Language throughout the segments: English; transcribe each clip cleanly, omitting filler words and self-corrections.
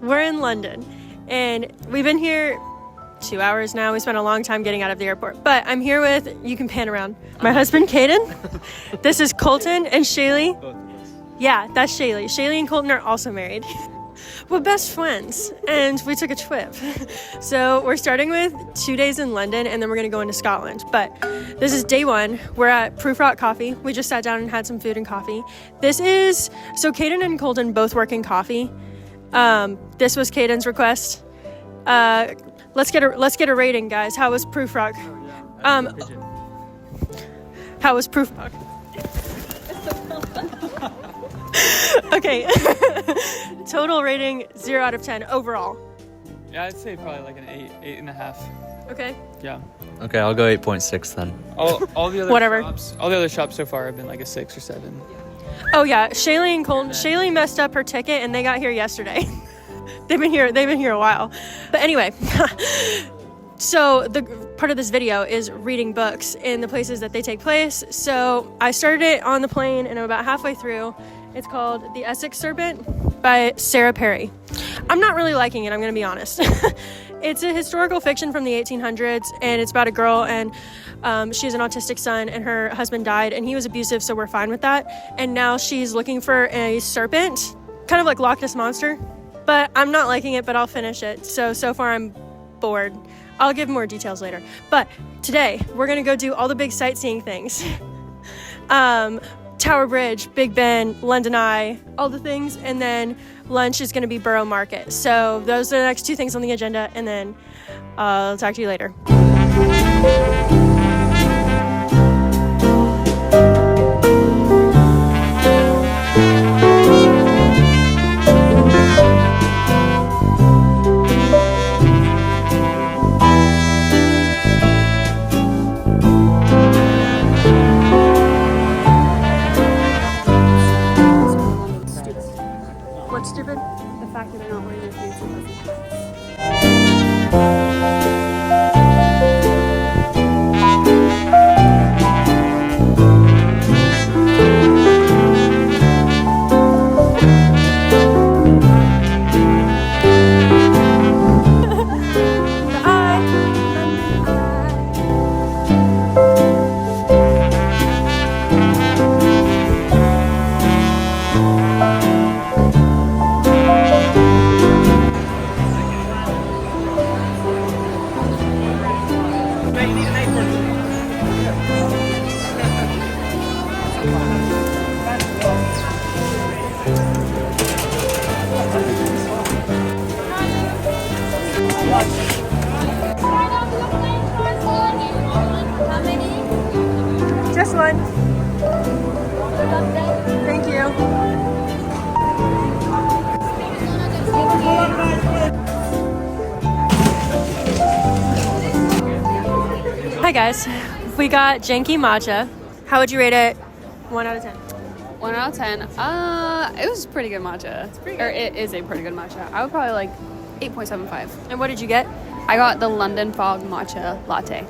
We're in London and we've been here 2 hours now. We spent a long time getting out of the airport, but I'm here with, you can pan around, my husband Caden. This is Colton and Shaylee. Yeah, that's Shaylee. Shaylee and Colton are also married. We're best friends and we took a trip. So we're starting with 2 days in London and then we're gonna go into Scotland. But this is day one. We're at Proof Rock Coffee. We just sat down and had some food and coffee. So Caden and Colton both work in coffee. This was Caden's request. Let's get a rating, guys. How was Proof Rock? How was Proof Rock? Okay. Total rating 0 out of 10 overall. Yeah, I'd say probably like an 8.5. Okay. Yeah. Okay, I'll go 8.6 then. All the other Whatever. all the other shops so far have been like a 6 or 7. Oh yeah, Shaylee and Colton. Shaylee messed up her ticket and they got here yesterday. They've been here a while. But anyway, so the part of this video is reading books in the places that they take place. So I started it on the plane and I'm about halfway through. It's called The Essex Serpent by Sarah Perry. I'm not really liking it, I'm gonna be honest. It's a historical fiction from the 1800s and it's about a girl and she has an autistic son and her husband died and he was abusive, so we're fine with that. And now she's looking for a serpent, kind of like Loch Ness Monster. But I'm not liking it, but I'll finish it. So far I'm bored. I'll give more details later. But today we're gonna go do all the big sightseeing things. Tower Bridge, Big Ben, London Eye, all the things, and then lunch is gonna be Borough Market. So those are the next 2 things on the agenda, and then I'll talk to you later. What's stupid? The fact that they're not wearing their fancy hats. Just one. Thank you. Hi guys, we got janky matcha. How would you rate it? 1 out of 10. 1 out of 10. It was pretty good matcha. It's pretty good. Or it is a pretty good matcha. I would probably like 8.75. And what did you get? I got the London Fog matcha latte.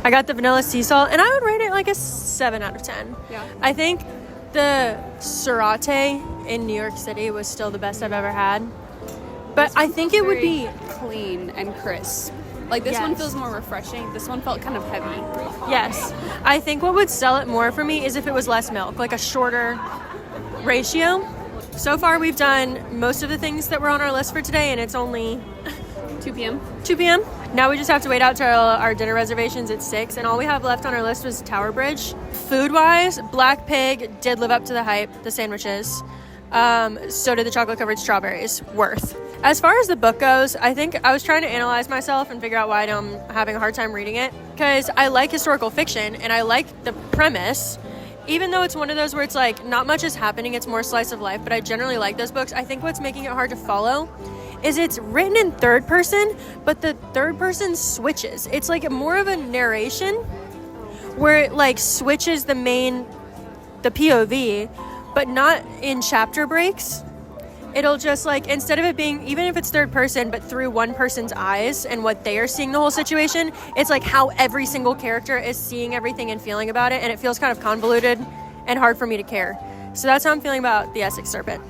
I got the vanilla sea salt, and I would rate it like a 7 out of 10. Yeah. I think the Serrate in New York City was still the best I've ever had. But I think it would be clean and crisp. Like this one Yes. feels more refreshing. This one felt kind of heavy. Yes. I think what would sell it more for me is if it was less milk, like a shorter ratio. So far we've done most of the things that were on our list for today, and it's only 2 p.m. 2 p.m. Now we just have to wait out till our dinner reservations at 6, and all we have left on our list was Tower Bridge. Food-wise, Black Pig did live up to the hype, the sandwiches. So did the chocolate-covered strawberries. Worth. As far as the book goes, I think I was trying to analyze myself and figure out why I'm having a hard time reading it. Because I like historical fiction, and I like the premise. Even though it's one of those where it's like, not much is happening, it's more slice of life, but I generally like those books. I think what's making it hard to follow is it's written in third person, but the third person switches. It's like more of a narration where it like switches the POV, but not in chapter breaks. It'll just like, instead of it being, even if it's third person, but through one person's eyes and what they are seeing the whole situation, it's like how every single character is seeing everything and feeling about it, and it feels kind of convoluted and hard for me to care. So that's how I'm feeling about the Essex Serpent.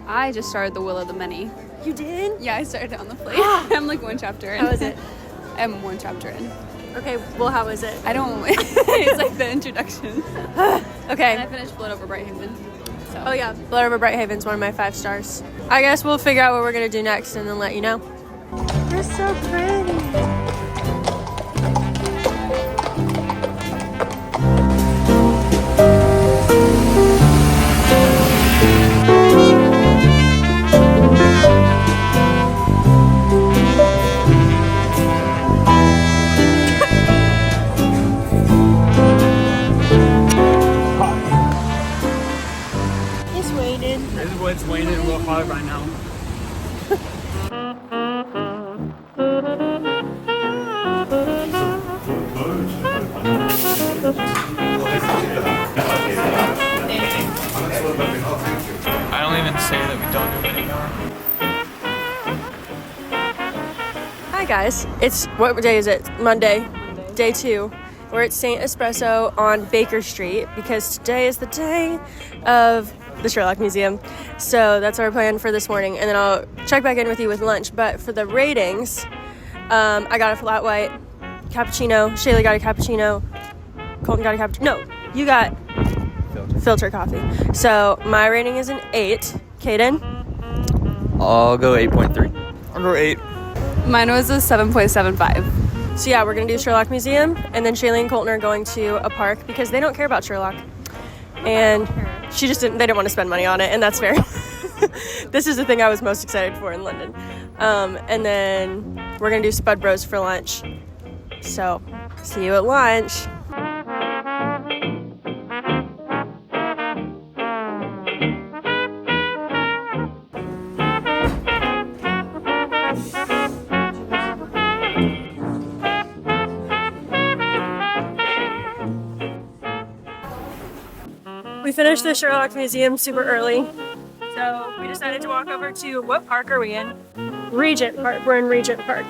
I just started The Will of the Many. You did? Yeah, I started it on the plane. I'm like one chapter in. How is it? I'm one chapter in. Okay, well, how is it? I don't. It's like the introduction. Okay. And I finished Blood Over Brighthaven. So. Oh yeah, Blood Over Brighthaven's one of my 5 stars. I guess we'll figure out what we're gonna do next and then let you know. You're so pretty. It's raining real hard right now. I don't even say that we don't do it anymore. Hi guys, it's, what day is it? Monday, day 2. We're at St. Espresso on Baker Street because today is the day of the Sherlock Museum. So that's our plan for this morning, and then I'll check back in with you with lunch. But for the ratings, I got a flat white cappuccino, Shaylee got a cappuccino, Colton got a cappuccino. No, you got filter coffee. So my rating is an 8. Kaden? I'll go 8.3. I'll go 8. Mine was a 7.75. So yeah, we're gonna do Sherlock Museum, and then Shaylee and Colton are going to a park because they don't care about Sherlock. And they didn't want to spend money on it, and that's fair. This is the thing I was most excited for in London. And then we're gonna do Spud Bros for lunch. So, see you at lunch. We finished the Sherlock Museum super early, so we decided to walk over to, what park are we in? Regent Park. We're in Regent Park.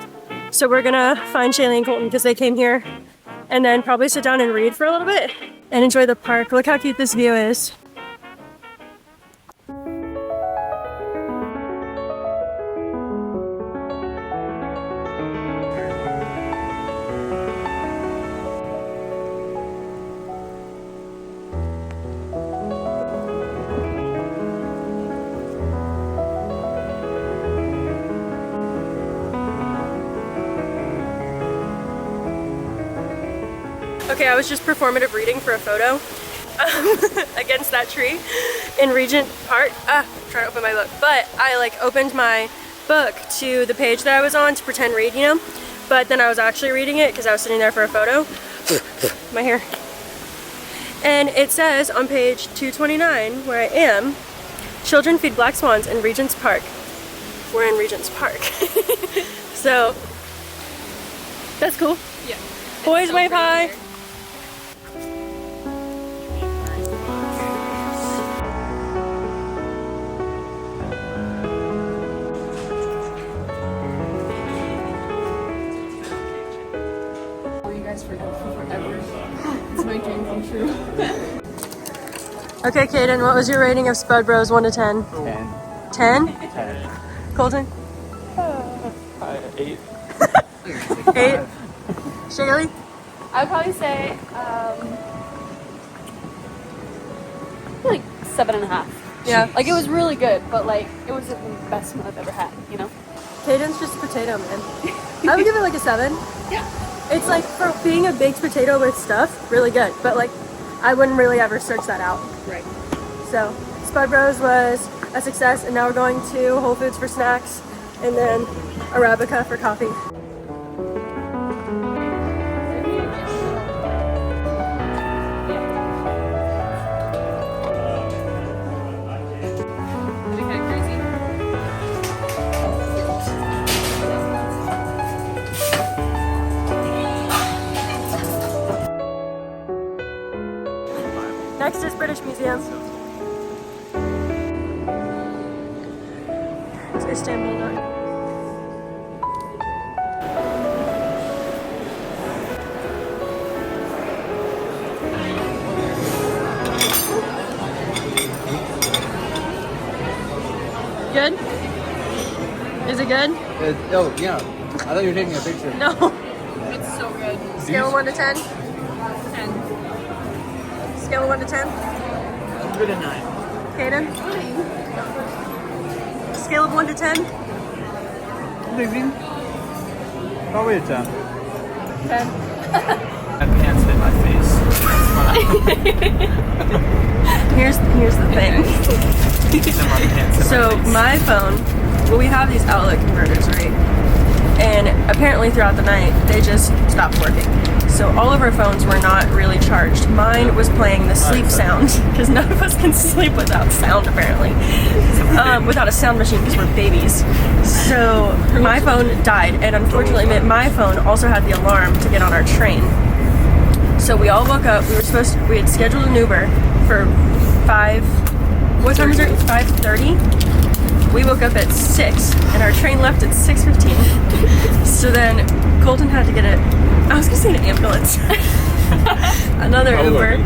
So we're gonna find Shaylee and Colton because they came here, and then probably sit down and read for a little bit and enjoy the park. Look how cute this view is. Okay, I was just performative reading for a photo against that tree in Regent Park. Trying to open my book. But I opened my book to the page that I was on to pretend read, you know? But then I was actually reading it because I was sitting there for a photo. My hair. And it says on page 229, where I am, children feed black swans in Regent's Park. We're in Regent's Park. So, that's cool. Yeah. Boys wave high. Here. It's my dream come true. Okay, Kaden, what was your rating of Spud Bros 1 to 10? 10. 10? 10. Colton? 8. 8? Shaylee? I would probably say like 7.5. Yeah. Like it was really good, but like it wasn't the best one I've ever had, you know? Kaden's just a potato, man. I would give it like a 7. Yeah. It's like, for being a baked potato with stuff, really good. But like, I wouldn't really ever search that out. Right. So, Spud Bros was a success, and now we're going to Whole Foods for snacks, and then Arabica for coffee. British Museum. It's Istanbul now. Good? Is it good? Oh, yeah. I thought you were taking a picture. No. It's so good. Scale of 1 to 10? 10. Scale of 1 to 10? I'm good at 9. Kaden? Scale of 1 to 10? Maybe. Probably a 10. 10. My pants hit my face. Here's the thing. Then my pants hit So my face. my phone, well, we have these outlet converters, right? And apparently throughout the night, they just stopped working. So all of our phones were not really charged. Mine was playing the sleep sound, because none of us can sleep without sound, apparently. Without a sound machine, because we're babies. So my phone died, and unfortunately, my phone also had the alarm to get on our train. So we all woke up. We had scheduled an Uber for 5. What time is it? 5:30. We woke up at 6, and our train left at 6:15. So then Colton had to get I was gonna say an ambulance. Another Uber.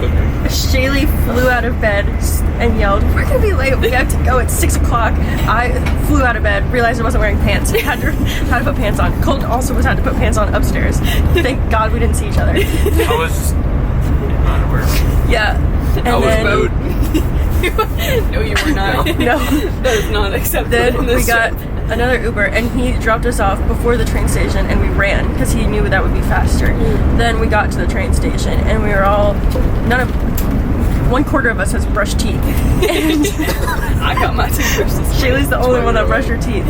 Shaylee flew out of bed and yelled, "We're gonna be late. We have to go at 6 o'clock." I flew out of bed, realized I wasn't wearing pants, had to put pants on. Colton also had to put pants on upstairs. Thank God we didn't see each other. I was just in underwear. Yeah. And then, No, you were not. no. That is not acceptable. Then we got another Uber, and he dropped us off before the train station, and we ran because he knew that would be faster. Then we got to the train station, and we were all 1/4 of us has brushed teeth. And I got my toothbrush. Shaylee's the only one that brushed her teeth.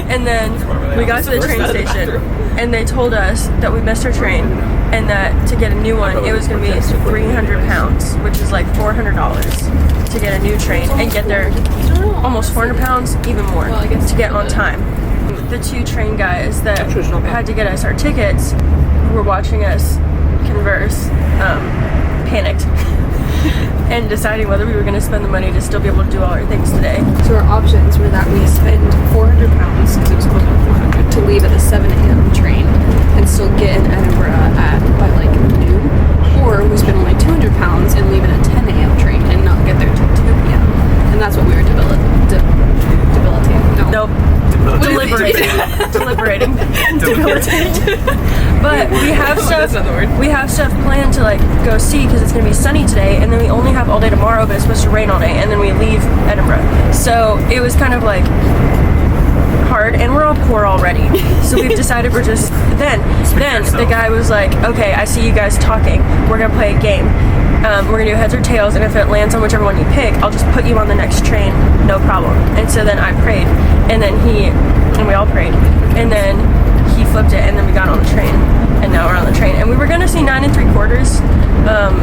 And then we got to the train station, and they told us that we missed our train, and that to get a new one, it was going to be 300 pounds, which is like $400 to get a new train and get there. Almost 400 pounds, even more, to get on time. The 2 train guys that had to get us our tickets, who were watching us converse, panicked. And deciding whether we were going to spend the money to still be able to do all our things today. So our options were that we spend 400 pounds, because it was supposed to be 400, to leave at the 7 a.m. train and still get in Edinburgh by like noon, or we spend only 200 pounds and leave at a 10 a.m. train and not get there till 2 p.m. And that's what we were debilitating. No. Nope. Deliberating. Debilitating. But we have stuff planned to like go see, because it's gonna be sunny today, and then we only have all day tomorrow, but it's supposed to rain all day, and then we leave Edinburgh. So it was kind of like hard, and we're all poor already. So we've decided we're just then the guy was like, "Okay, I see you guys talking. We're gonna play a game. We're gonna do heads or tails, and if it lands on whichever one you pick, I'll just put you on the next train, no problem." And so then I prayed, and then we all prayed, and then he flipped it, and then we got on the train, and now we're on the train. And we were gonna see 9 3/4,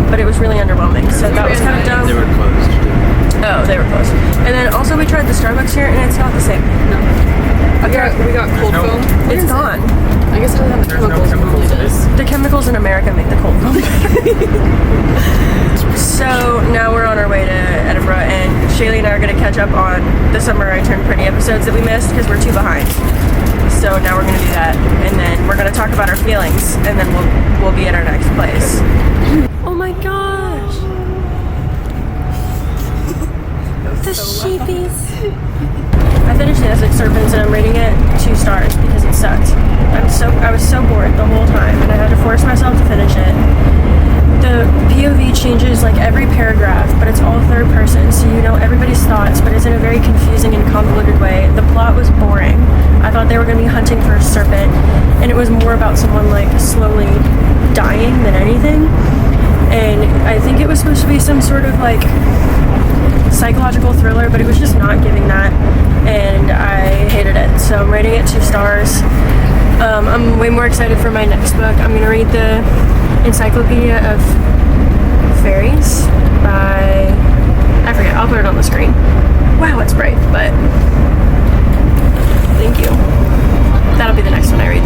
but it was really underwhelming, so that was kind of dumb. They were closed. Oh, they were closed. And then also we tried the Starbucks here, and it's not the same. No. We got cold foam. It's gone. I guess it doesn't have the There's no chemicals. chemicals in it. The chemicals in America make the cold foam. So now we're on our way to Edinburgh, and Shaylee and I are going to catch up on the Summer I Turned Pretty episodes that we missed because we're too behind. So now we're going to do that, and then we're going to talk about our feelings, and then we'll be at our next place. Oh my gosh! The sheepies. I finished the Essex Serpents, and I'm rating it 2 stars because it sucked. I was so bored the whole time, and I had to force myself to finish it. The POV changes like every paragraph, but it's all 3rd person, so you know everybody's thoughts, but it's in a very confusing and convoluted way. The plot was boring. I thought they were going to be hunting for a serpent, and it was more about someone like slowly dying than anything. And I think it was supposed to be some sort of like psychological thriller, but it was just not giving that, and I hated it. So I'm rating it 2 stars. I'm way more excited for my next book. I'm going to read the Encyclopedia of Fairies by, I forget, I'll put it on the screen. Wow, it's bright, but thank you. That'll be the next one I read.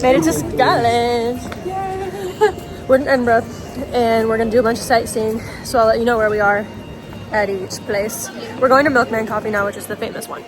Made it to Scotland. We're in Edinburgh, and we're gonna do a bunch of sightseeing. So I'll let you know where we are at each place. We're going to Milkman Coffee now, which is the famous one.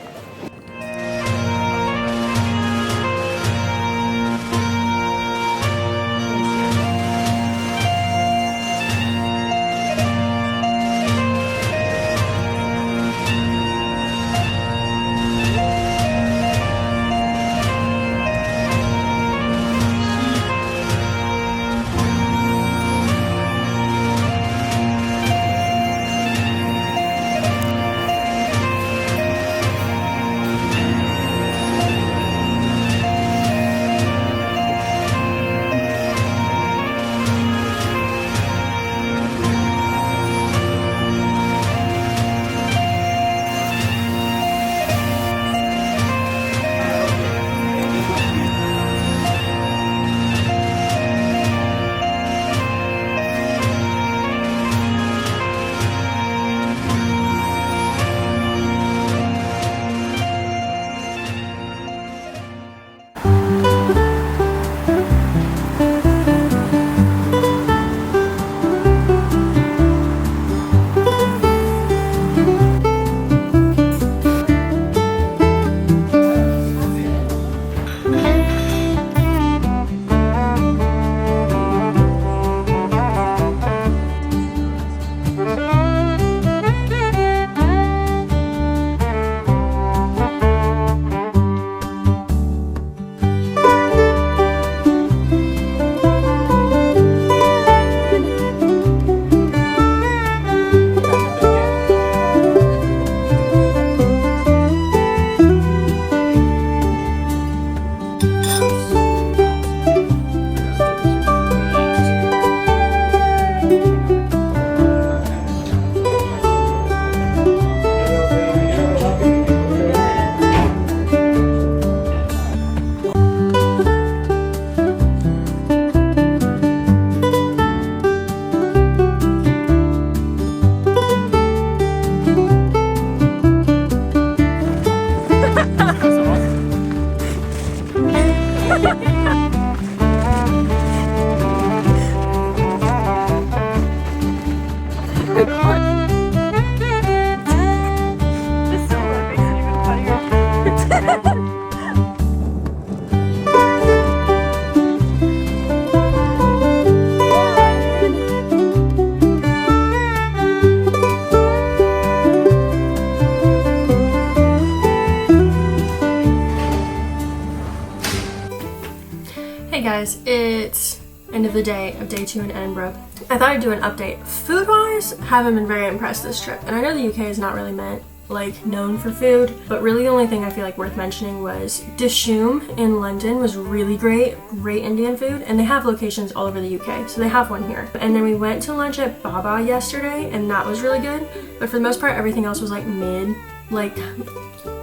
Hey guys, it's end of the day of day 2 in Edinburgh. I thought I'd do an update. Food-wise, haven't been very impressed this trip. And I know the UK is not really known for food, but really the only thing I feel like worth mentioning was Dishoom in London was really great Indian food, and they have locations all over the UK, so they have one here. And then we went to lunch at Baba yesterday, and that was really good, but for the most part everything else was like mid, like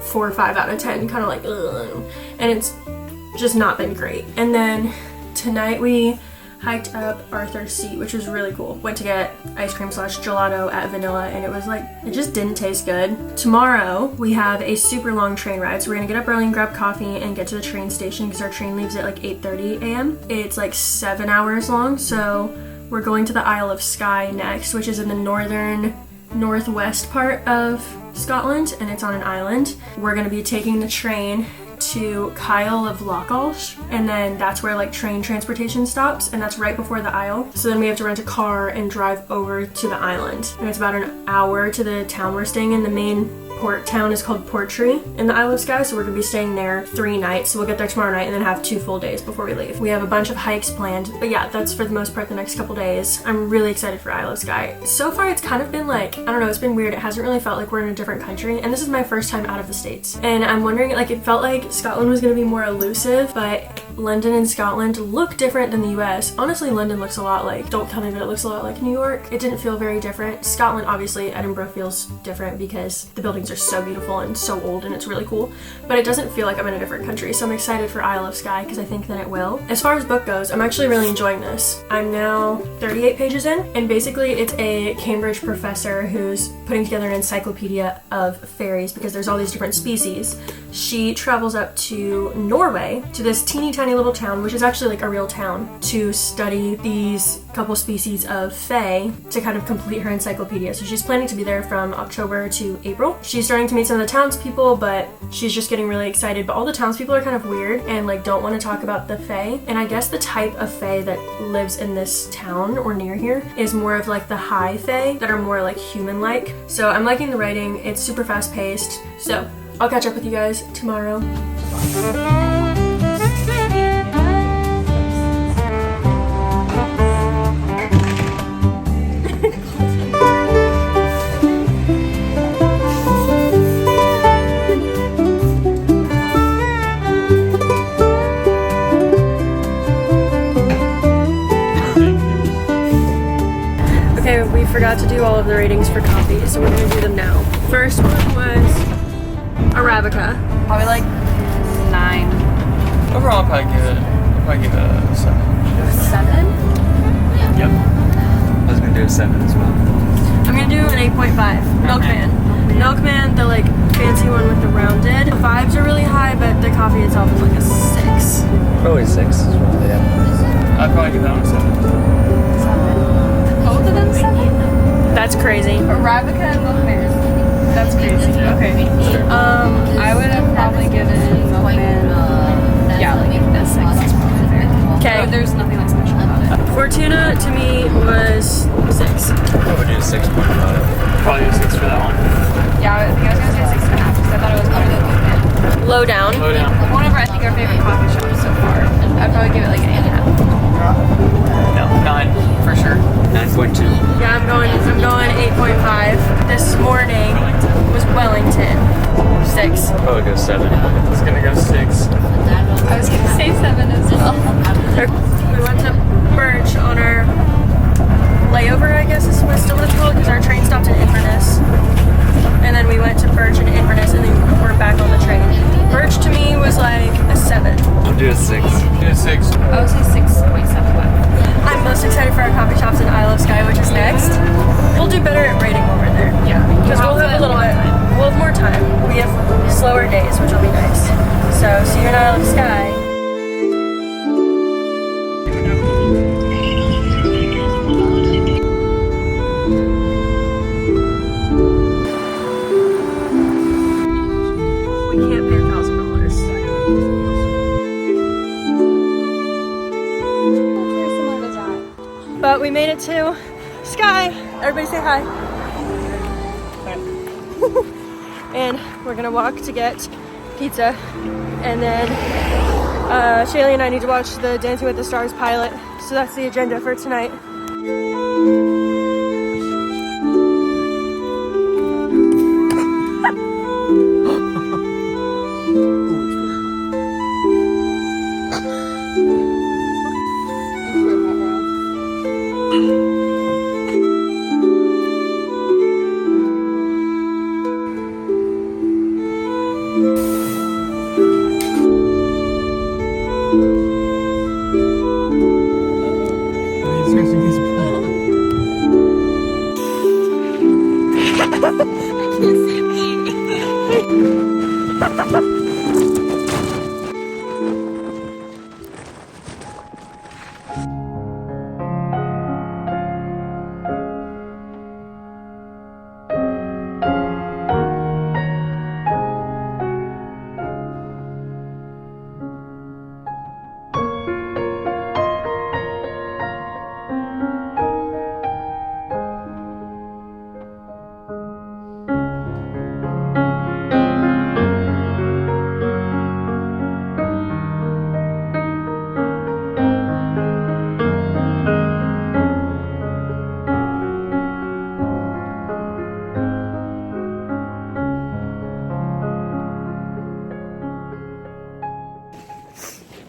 4 or 5 out of 10, kind of like ugh. And it's just not been great. And then tonight we hiked up Arthur's Seat, which was really cool. Went to get ice cream / gelato at Vanilla, and it was like, it just didn't taste good. Tomorrow we have a super long train ride, so we're gonna get up early and grab coffee and get to the train station because our train leaves at like 8:30 a.m. It's like 7 hours long, so we're going to the Isle of Skye next, which is in the northwest part of Scotland, and it's on an island. We're gonna be taking the train to Kyle of Lochash, and then that's where like train transportation stops, and that's right before the Isle. So then we have to rent a car and drive over to the island, and it's about an hour to the town we're staying in. The main port town is called Portree in the Isle of Skye, so we're gonna be staying there 3 nights. So we'll get there tomorrow night and then have 2 full days before we leave. We have a bunch of hikes planned, but yeah, that's for the most part the next couple days. I'm really excited for Isle of Skye. So far it's kind of been like, I don't know, it's been weird. It hasn't really felt like we're in a different country, and this is my first time out of the States. And I'm wondering, like, it felt like Scotland was gonna be more elusive, but London and Scotland look different than the US. Honestly, London looks a lot like, don't tell me, but it looks a lot like New York. It didn't feel very different. Scotland, obviously, Edinburgh feels different because the buildings are so beautiful and so old, and it's really cool, but it doesn't feel like I'm in a different country. So I'm excited for Isle of Skye because I think that it will. As far as book goes, I'm actually really enjoying this. I'm now 38 pages in, and basically it's a Cambridge professor who's putting together an encyclopedia of fairies because there's all these different species. she travels up to Norway, to this teeny tiny little town, which is actually like a real town, to study these couple species of fae to kind of complete her encyclopedia. So she's planning to be there from October to April. She's starting to meet some of the townspeople, but she's just getting really excited. But all the townspeople are kind of weird and like don't want to talk about the fae. And I guess the type of fae that lives in this town or near here is more of like the high fae that are more like human-like. So I'm liking the writing. It's super fast-paced. So I'll catch up with you guys tomorrow. Okay, we forgot to do all of the ratings for coffee, so we're gonna do them now. First one was Arabica. Probably like 9. Overall, I'll probably give it a 7. 7? Yep. I was gonna do a 7 as well. I'm gonna do an 8.5. Milkman. Milkman, the like fancy one with the rounded. The vibes are really high, but the coffee itself is like a 6. Probably 6 as well, yeah. I'd probably give that one a 7. 7. Both of them 7? That's crazy. Arabica and Milkman. That's crazy. Okay. I would have probably given Milkman, yeah, like a 6. That's probably fair. Okay. There's nothing like special about it. Fortuna to me was 6. I would do 6.5. Probably a 6 for that one. Yeah, I think I was gonna say 6.5 because I thought it was better than Milkman. Low down. Low down. One of our, I think, our favorite coffee shops so far. I'd probably give it like an 8.5. No, 9 for sure. 9.2. Yeah, I'm going 8.5. This morning was Wellington. 6. I'll probably go 7. It's gonna go 6. I was gonna say 7 as well. We went to Birch on our layover, I guess is still what it's called, because our train stopped in Inverness. And then we went to Birch and Inverness, and then we're back on the train. Birch to me was like a 7. I'll do a 6. Do a 6. I would say 6.75. I'm most excited for our coffee shops in Isle of Skye, which is next. We'll do better at rating when we're there. Yeah. Because we'll have a little bit, we'll have more time. We have slower days, which will be nice. So, see you in Isle of Skye. We can't pay $1,000. But we made it to Skye. Everybody say hi. And we're gonna walk to get pizza. And then Shaylee and I need to watch the Dancing with the Stars pilot. So that's the agenda for tonight.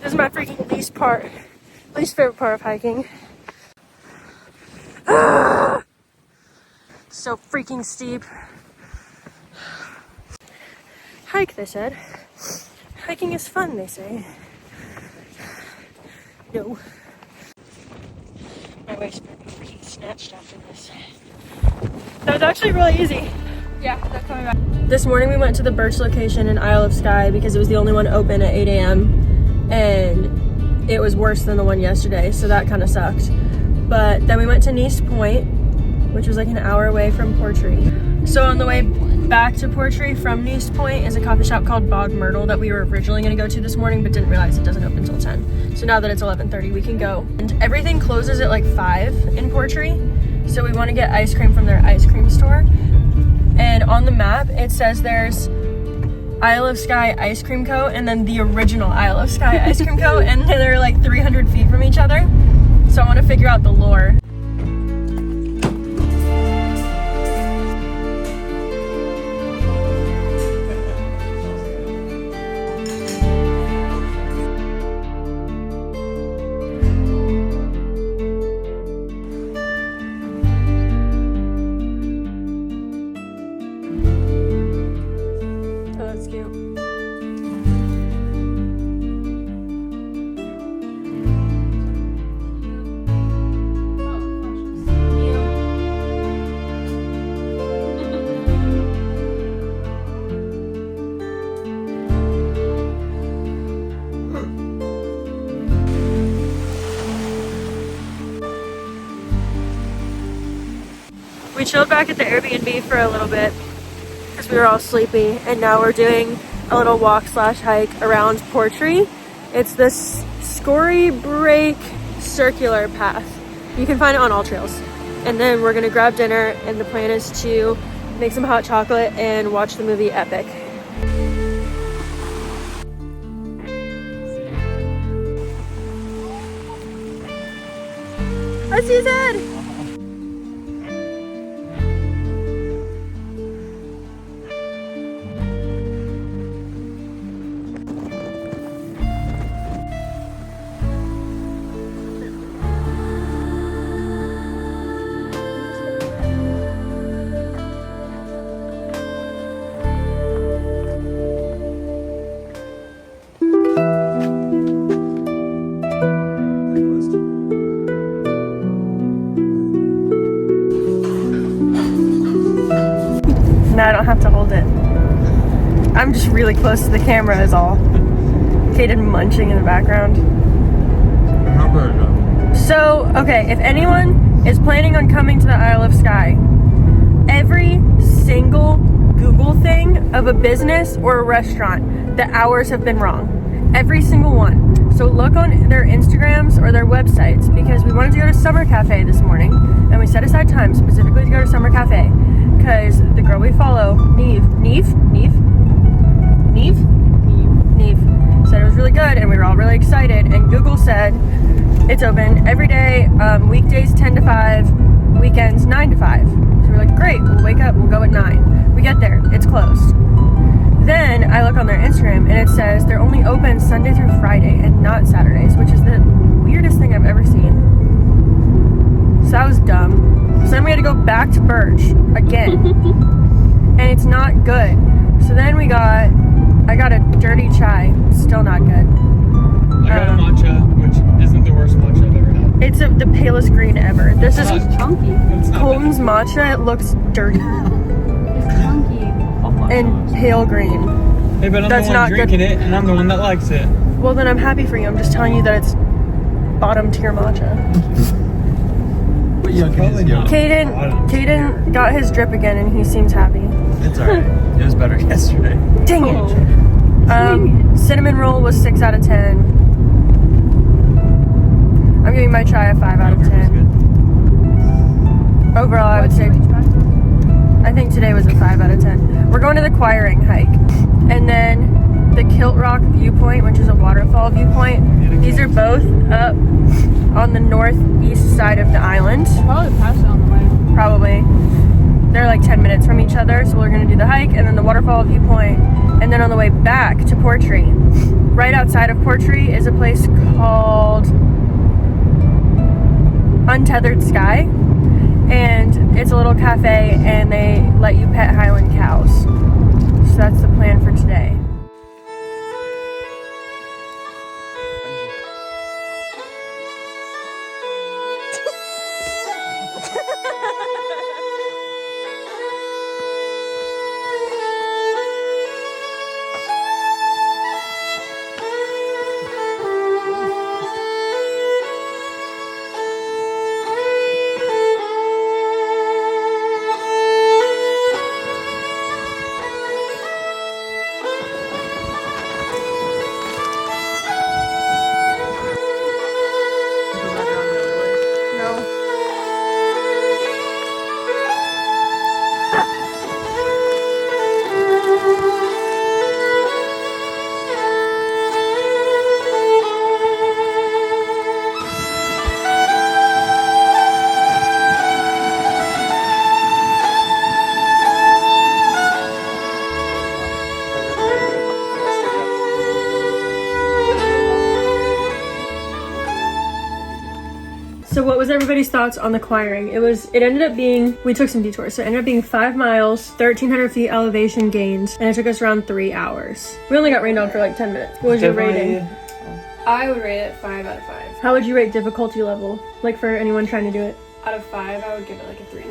This is my freaking least favorite part of hiking. So freaking steep. Hike, they said. Hiking is fun, they say. No. My waist's been freaking snatched after this. That was actually really easy. Yeah, they're coming back. This morning we went to the Birch location in Isle of Skye because it was the only one open at 8 a.m. and it was worse than the one yesterday, so that kind of sucked. But then we went to Nice Point, which was like an hour away from Portree. So on the way back to Portree from Nice Point is a coffee shop called Bog Myrtle that we were originally going to go to this morning but didn't realize it doesn't open until 10. So now that it's 11:30 we can go. And everything closes at like 5 in Portree, so we want to get ice cream from their ice cream store. And on the map it says there's Isle of Skye Ice Cream Co. and then the original Isle of Skye Ice Cream Co. and they're like 300 feet from each other. So I want to figure out the lore. We chilled back at the Airbnb for a little bit because we were all sleepy, and now we're doing a little walk/hike around Portree. It's this Scory Break circular path. You can find it on all trails. And then we're gonna grab dinner, and the plan is to make some hot chocolate and watch the movie Epic. I see his head! Now I don't have to hold it. I'm just really close to the camera is all. Kaden munching in the background. So, okay, if anyone is planning on coming to the Isle of Skye, every single Google thing of a business or a restaurant, the hours have been wrong. Every single one. So look on their Instagrams or their websites, because we wanted to go to Summer Cafe this morning, and we set aside time specifically to go to Summer Cafe. Because the girl we follow, Neve, said it was really good, and we were all really excited. And Google said it's open every day, weekdays 10 to 5, weekends 9 to 5. So we're like, great, we'll wake up, we'll go at 9. We get there, it's closed. Then I look on their Instagram, and it says they're only open Sunday through Friday and not Saturdays, which is the weirdest thing I've ever seen. So that was dumb. So then we had to go back to Birch again, and it's not good. So then I got a dirty chai, still not good. I got a matcha, which isn't the worst matcha I've ever had. It's the palest green ever. This is Chunky. Colton's matcha. It looks dirty It's chunky. and pale green. Hey, but I'm That's the not one drinking good. it, and I'm the one that likes it. Well, then I'm happy for you. I'm just telling you that it's bottom tier matcha. Caden got his drip again, and he seems happy. It's alright. It was better yesterday. Dang it. Cinnamon roll was 6 out of 10. I'm giving my chai a 5 out of 10. Overall, I would say, I think today was a 5 out of 10. We're going to the Quiring hike, and then the Kilt Rock viewpoint, which is a waterfall viewpoint. These are both up on the northeast side of the island. Probably pass it on the way. Probably. They're like 10 minutes from each other, so we're gonna do the hike and then the waterfall viewpoint. And then on the way back to Portree, right outside of Portree is a place called Untethered Skye. And it's a little cafe, and they let you pet Highland cows. So that's the plan for today. So what was everybody's thoughts on the climbing? It ended up being, we took some detours, so it ended up being 5 miles, 1,300 feet elevation gains, and it took us around 3 hours. We only got rained on for like 10 minutes. What was your rating? I would rate it 5 out of 5. How would you rate difficulty level? Like for anyone trying to do it? Out of 5, I would give it like a 3.5.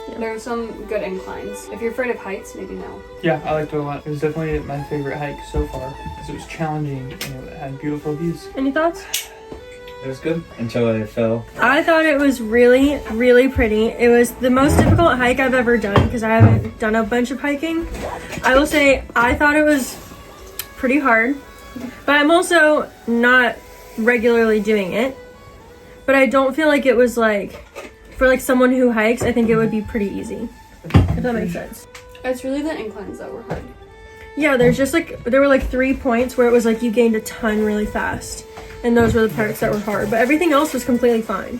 Yeah. There are some good inclines. If you're afraid of heights, maybe no. Yeah, I liked it a lot. It was definitely my favorite hike so far because it was challenging and it had beautiful views. Any thoughts? It was good until I fell. I thought it was really, really pretty. It was the most difficult hike I've ever done because I haven't done a bunch of hiking. I will say I thought it was pretty hard, but I'm also not regularly doing it. But I don't feel like it was like, for like someone who hikes, I think it would be pretty easy. If that makes sense. It's really the inclines that were hard. Yeah, there were like 3 points where it was like you gained a ton really fast. And those were the parts that were hard. But everything else was completely fine.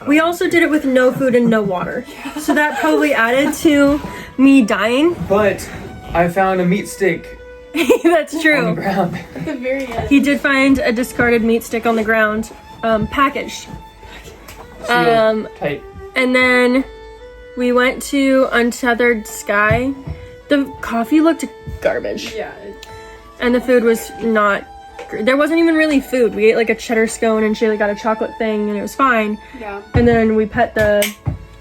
We also did it with no food and no water. So that probably added to me dying. But I found a meat stick That's on the true. ground. At the very end. He did find a discarded meat stick on the ground, packaged. Sealed tight. And then we went to Untethered Skye. The coffee looked garbage. Yeah. And the food was not. There wasn't even really food. We ate like a cheddar scone and Shayla got a chocolate thing and it was fine. Yeah. And then we pet the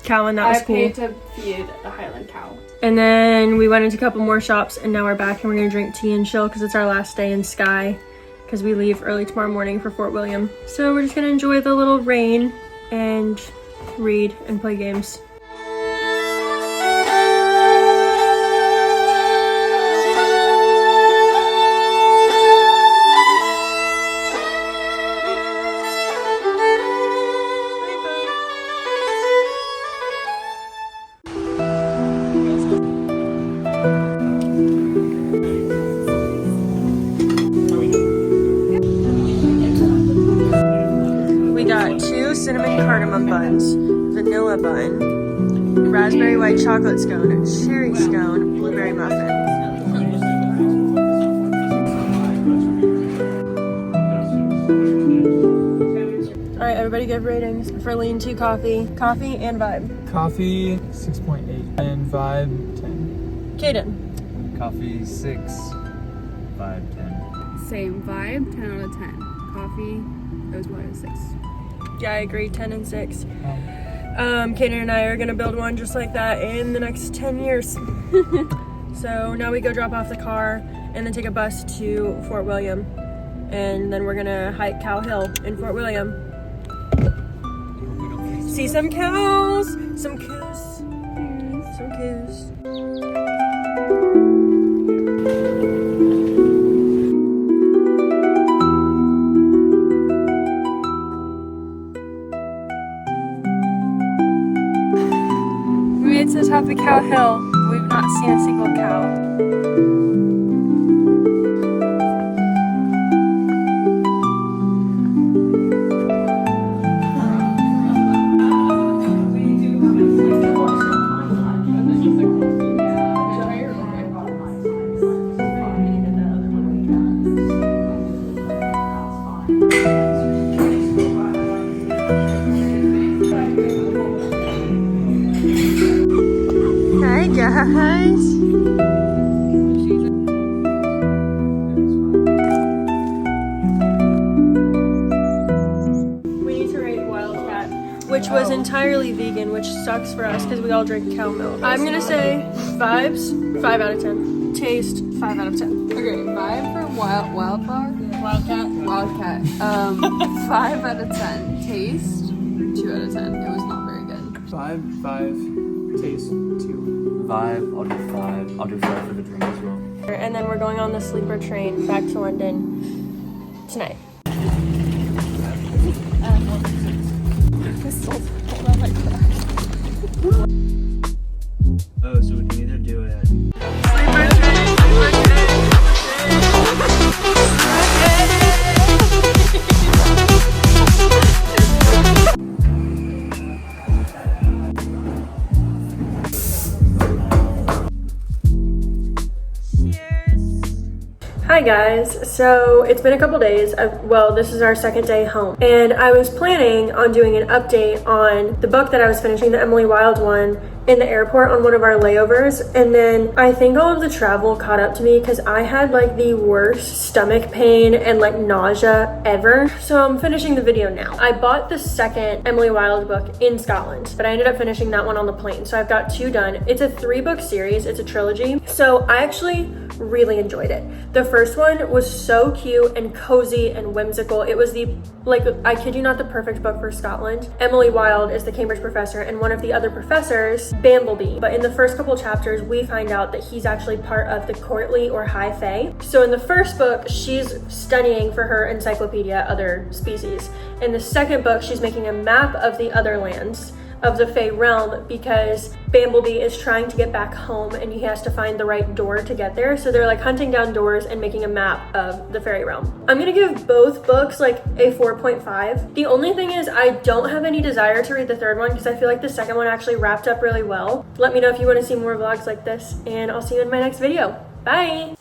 cow and that was cool. I paid to feed a Highland cow. And then we went into a couple more shops and now we're back and we're gonna drink tea and chill because it's our last day in Skye because we leave early tomorrow morning for Fort William. So we're just gonna enjoy the little rain and read and play games. We got 2 cinnamon cardamom buns, vanilla bun, raspberry white chocolate scone, cherry scone, blueberry muffin. Alright, everybody give ratings for Lean To Coffee. Coffee and Vibe. Coffee 6.8 and vibe 10. Kaden. Coffee 6, vibe 10. Same vibe, 10 out of 10. Coffee, it was 1 out of 6. Yeah, I agree, 10 and 6. Kaden and I are gonna build one just like that in the next 10 years. So now we go drop off the car and then take a bus to Fort William. And then we're gonna hike Cow Hill in Fort William. See some cows, some coos, some coos. We made it to the top of Cow Hill. We've not seen a single cow. Hi guys. We need to rate Wildcat, which was entirely vegan, which sucks for us because we all drink cow milk. I'm gonna say vibes, 5 out of 10. Taste, 5 out of 10. Okay, vibe for Wildcat. 5 out of 10. Taste, 2 out of 10. It was not very good. Vibe 5. Taste 2. Vibe, I'll do 5. I'll do 5 for the drink as well. And then we're going on the sleeper train back to London tonight. Oh, so we can either do it. Hi Hi guys, so it's been a couple days. Well, this is our second day home, and I was planning on doing an update on the book that I was finishing, the Emily Wilde one, in the airport on one of our layovers. And then I think all of the travel caught up to me because I had like the worst stomach pain and like nausea ever. So I'm finishing the video now. I bought the second Emily Wilde book in Scotland, but I ended up finishing that one on the plane. So I've got 2 done. It's a 3-book series, it's a trilogy. So I actually really enjoyed it. The first one was so cute and cozy and whimsical. It was the, like, I kid you not, the perfect book for Scotland. Emily Wilde is the Cambridge professor, and one of the other professors, Bambleby. But in the first couple chapters, we find out that he's actually part of the courtly or high fae. So in the first book, she's studying for her encyclopedia other species. In the second book, she's making a map of the other lands of the Fae realm because Bambleby is trying to get back home and he has to find the right door to get there. So they're like hunting down doors and making a map of the fairy realm. I'm gonna give both books like a 4.5. The only thing is I don't have any desire to read the third one because I feel like the second one actually wrapped up really well. Let me know if you want to see more vlogs like this, and I'll see you in my next video. Bye!